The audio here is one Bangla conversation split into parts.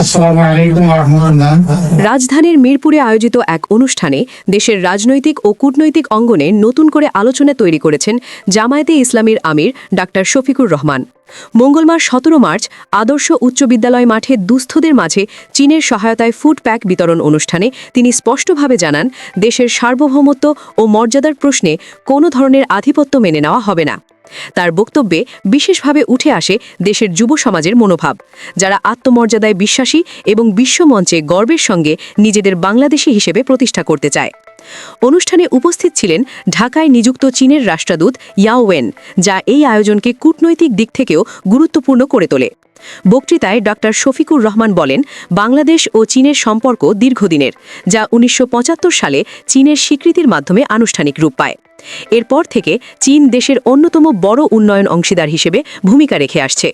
আসসালামু আলাইকুম ওয়া রাহমাতুল্লাহ। রাজধানীর মিরপুরে আয়োজিত এক অনুষ্ঠানে দেশের রাজনৈতিক ও কূটনৈতিক অঙ্গনে নতুন করে আলোচনা তৈরি করেছেন জামায়াতে ইসলামীর আমির ডাক্তার শফিকুর রহমান। মঙ্গলবার ১৭ মার্চ আদর্শ উচ্চ বিদ্যালয় মাঠে দুস্থদের মাঝে চীনের সহায়তায় ফুড প্যাক বিতরণ অনুষ্ঠানে তিনি স্পষ্টভাবে জানান, দেশের সার্বভৌমত্ব ও মর্যাদার প্রশ্নে কোনো ধরনের আধিপত্য মেনে নেওয়া হবে না। তার বক্তব্যে বিশেষভাবে উঠে আসে দেশের যুব সমাজের মনোভাব, যারা আত্মমর্যাদায় বিশ্বাসী এবং বিশ্বমঞ্চে গর্বের সঙ্গে নিজেদের বাংলাদেশী হিসেবে প্রতিষ্ঠা করতে চায়। অনুষ্ঠানে উপস্থিত ছিলেন ঢাকায় নিযুক্ত চীনের রাষ্ট্রদূত ইয়াও ওয়েন, যা এই আয়োজনকে কূটনৈতিক দিক থেকেও গুরুত্বপূর্ণ করে তোলে। বক্তৃতায় ডক্টর শফিকুর রহমান বলেন, বাংলাদেশ ও চীনের সম্পর্ক দীর্ঘদিনের, যা ১৯৭৫ সালে চীনের স্বীকৃতির মাধ্যমে আনুষ্ঠানিক রূপ পায়। এরপর থেকে চীন দেশের অন্যতম বড় উন্নয়ন অংশীদার হিসেবে ভূমিকা রেখে আসছে।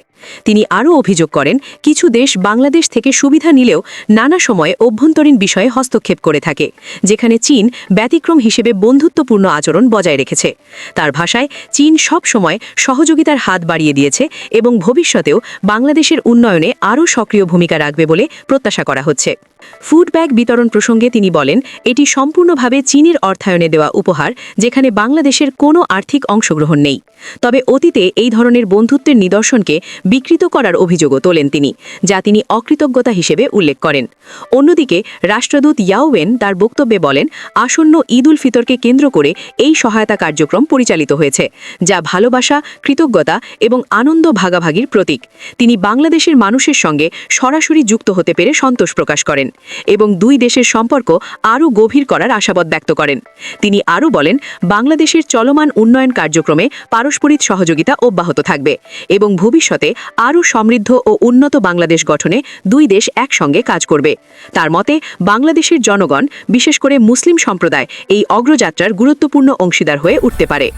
তিনি আরও অভিযোগ করেন, কিছু দেশ বাংলাদেশ থেকে সুবিধা নিলেও নানা সময়ে অভ্যন্তরীণ বিষয়ে হস্তক্ষেপ করে থাকে, যেখানে চীন ব্যতিক্রম হিসেবে বন্ধুত্বপূর্ণ আচরণ বজায় রেখেছে। তার ভাষায়, চীন সব সময় সহযোগিতার হাত বাড়িয়ে দিয়েছে এবং ভবিষ্যতেও বাংলাদেশের উন্নয়নে আরও সক্রিয় ভূমিকা রাখবে বলে প্রত্যাশা করা হচ্ছে। ফুড ব্যাগ বিতরণ প্রসঙ্গে তিনি বলেন, এটি সম্পূর্ণভাবে চীনের অর্থায়নে দেওয়া উপহার, যেখানে বাংলাদেশের কোনো আর্থিক অংশগ্রহণ নেই। তবে অতীতে এই ধরনের বন্ধুত্বের নিদর্শনকে বিকৃত করার অভিযোগও তোলেন তিনি, যা তিনি অকৃতজ্ঞতা হিসেবে উল্লেখ করেন। অন্যদিকে রাষ্ট্রদূত ইয়াও ওয়েন তার বক্তব্যে বলেন, আসন্ন ঈদ উল ফিতরকে কেন্দ্র করে এই সহায়তা কার্যক্রম পরিচালিত হয়েছে, যা ভালোবাসা, কৃতজ্ঞতা এবং আনন্দ ভাগাভাগির প্রতীক। তিনি বাংলাদেশের মানুষের সঙ্গে সরাসরি যুক্ত হতে পেরে সন্তোষ প্রকাশ করেন এবং দুই দেশের সম্পর্ক আরও গভীর করার আশাবাদ ব্যক্ত করেন। তিনি আরও বলেন, বাংলাদেশের চলমান উন্নয়ন কার্যক্রমে পারস্পরিক সহযোগিতা অব্যাহত থাকবে এবং ভবিষ্যতে আরও সমৃদ্ধ ও উন্নত বাংলাদেশ গঠনে দুই দেশ একসঙ্গে কাজ করবে। তার মতে, বাংলাদেশের জনগণ, বিশেষ করে মুসলিম সম্প্রদায়, এই অগ্রযাত্রার গুরুত্বপূর্ণ অংশীদার হয়ে উঠতে পারে।